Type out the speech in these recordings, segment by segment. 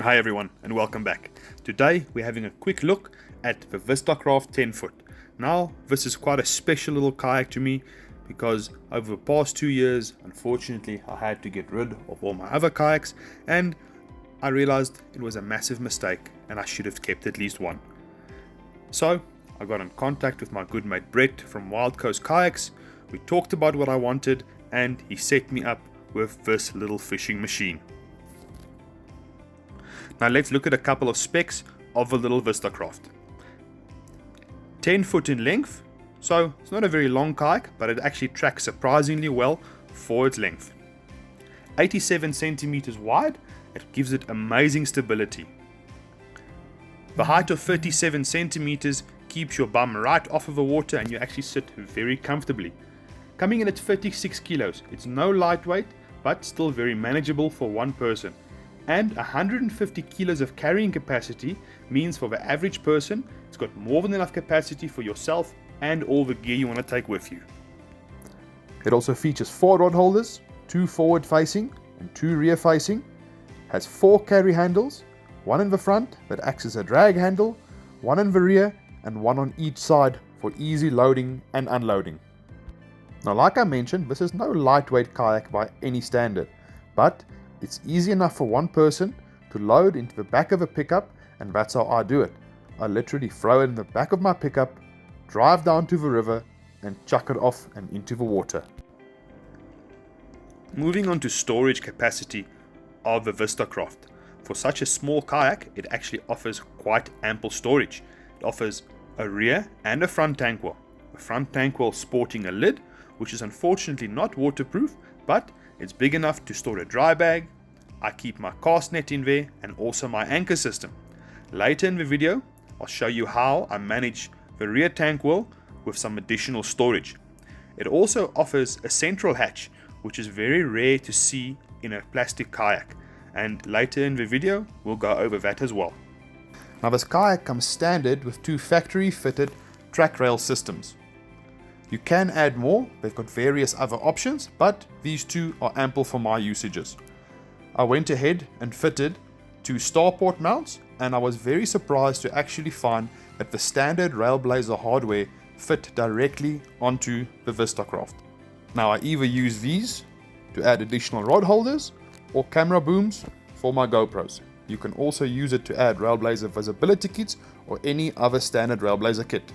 Hi everyone and welcome back. Today we're having a quick look at the VIZTACRAFT 10 foot. Now this is quite a special little kayak to me because over the past 2 years unfortunately I had to get rid of all my other kayaks and I realized it was a massive mistake and I should have kept at least one. So I got in contact with my good mate Brett from Wild Coast Kayaks. We talked about what I wanted and he set me up with this little fishing machine. Now let's look at a couple of specs of the little VIZTACRAFT. 10 foot in length, so it's not a very long kayak, but it actually tracks surprisingly well for its length. 87 centimeters wide, it gives it amazing stability. The height of 37 centimeters keeps your bum right off of the water and you actually sit very comfortably. Coming in at 36 kilos, it's no lightweight, but still very manageable for one person. And 150 kilos of carrying capacity means for the average person, it's got more than enough capacity for yourself and all the gear you want to take with you. It also features 4 rod holders, 2 forward facing and 2 rear facing, has 4 carry handles, 1 in the front that acts as a drag handle, 1 in the rear and 1 on each side for easy loading and unloading. Now like I mentioned, this is no lightweight kayak by any standard, but it's easy enough for one person to load into the back of a pickup, and that's how I do it. I literally throw it in the back of my pickup, drive down to the river and chuck it off and into the water. Moving on to storage capacity of the VIZTACRAFT. For such a small kayak, it actually offers quite ample storage. It offers a rear and a front tank well. The front tank well sporting a lid, which is unfortunately not waterproof, but it's big enough to store a dry bag. I keep my cast net in there and also my anchor system. Later in the video, I'll show you how I manage the rear tank well with some additional storage. It also offers a central hatch, which is very rare to see in a plastic kayak. And later in the video, we'll go over that as well. Now this kayak comes standard with 2 factory fitted track rail systems. You can add more, they've got various other options, but these 2 are ample for my usages. I went ahead and fitted 2 starport mounts and I was very surprised to actually find that the standard Railblazer hardware fit directly onto the VIZTACRAFT. Now I either use these to add additional rod holders or camera booms for my GoPros. You can also use it to add Railblazer visibility kits or any other standard Railblazer kit.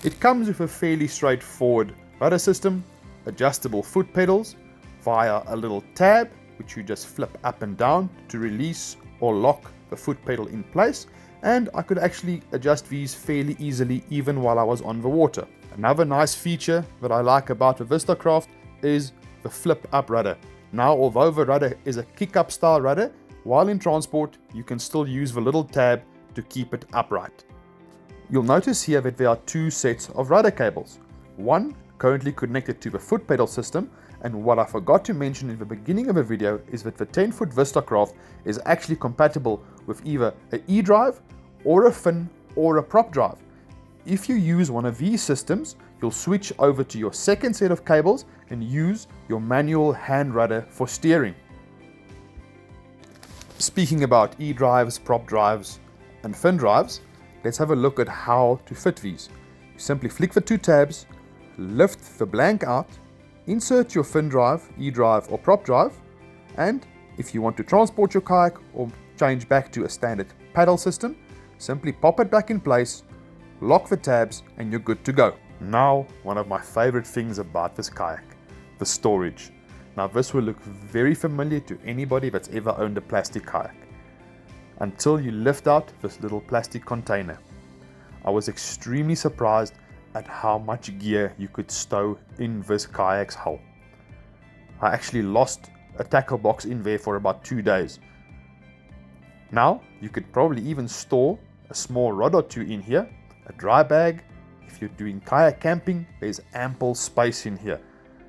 It comes with a fairly straightforward rudder system, adjustable foot pedals via a little tab which you just flip up and down to release or lock the foot pedal in place, and I could actually adjust these fairly easily even while I was on the water. Another nice feature that I like about the VIZTACRAFT is the flip up rudder. Now although the rudder is a kick up style rudder, while in transport you can still use the little tab to keep it upright. You'll notice here that there are 2 sets of rudder cables. One currently connected to the foot pedal system, and what I forgot to mention in the beginning of the video is that the 10 foot VIZTACRAFT is actually compatible with either an e-drive or a fin or a prop drive. If you use one of these systems, you'll switch over to your second set of cables and use your manual hand rudder for steering. Speaking about e-drives, prop drives and fin drives, let's have a look at how to fit these. You simply flick the 2 tabs, lift the blank out, insert your fin drive, e-drive or prop drive, and if you want to transport your kayak or change back to a standard paddle system, simply pop it back in place, lock the tabs and you're good to go. Now one of my favorite things about this kayak, the storage. Now this will look very familiar to anybody that's ever owned a plastic kayak, until you lift out this little plastic container. I was extremely surprised at how much gear you could stow in this kayak's hull. I actually lost a tackle box in there for about 2 days. Now you could probably even store a small rod or 2 in here, a dry bag. If you're doing kayak camping, there's ample space in here.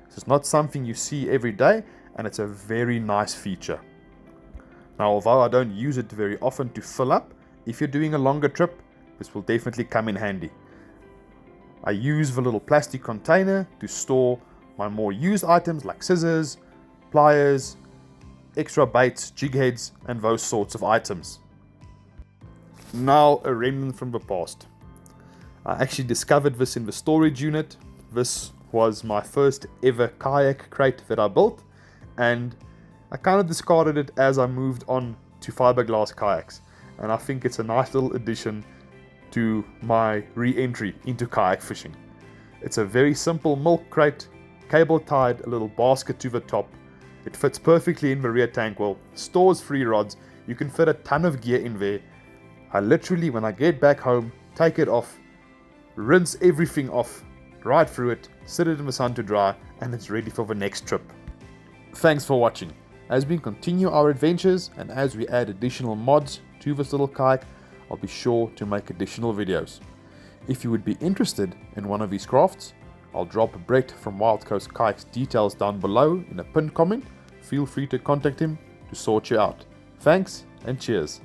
This is not something you see every day and it's a very nice feature. Now although I don't use it very often to fill up, if you're doing a longer trip, this will definitely come in handy. I use the little plastic container to store my more used items like scissors, pliers, extra baits, jig heads, and those sorts of items. Now a remnant from the past. I actually discovered this in the storage unit. This was my first ever kayak crate that I built, and I kind of discarded it as I moved on to fiberglass kayaks, and I think it's a nice little addition to my re-entry into kayak fishing. It's a very simple milk crate, cable tied, a little basket to the top. It fits perfectly in the rear tank well, stores 3 rods, you can fit a ton of gear in there. I literally, when I get back home, take it off, rinse everything off, right through it, sit it in the sun to dry, and it's ready for the next trip. Thanks for watching. As we continue our adventures and as we add additional mods to this little kayak, I'll be sure to make additional videos. If you would be interested in one of these crafts, I'll drop Brett from Wild Coast Kayaks details down below in a pinned comment. Feel free to contact him to sort you out. Thanks and cheers.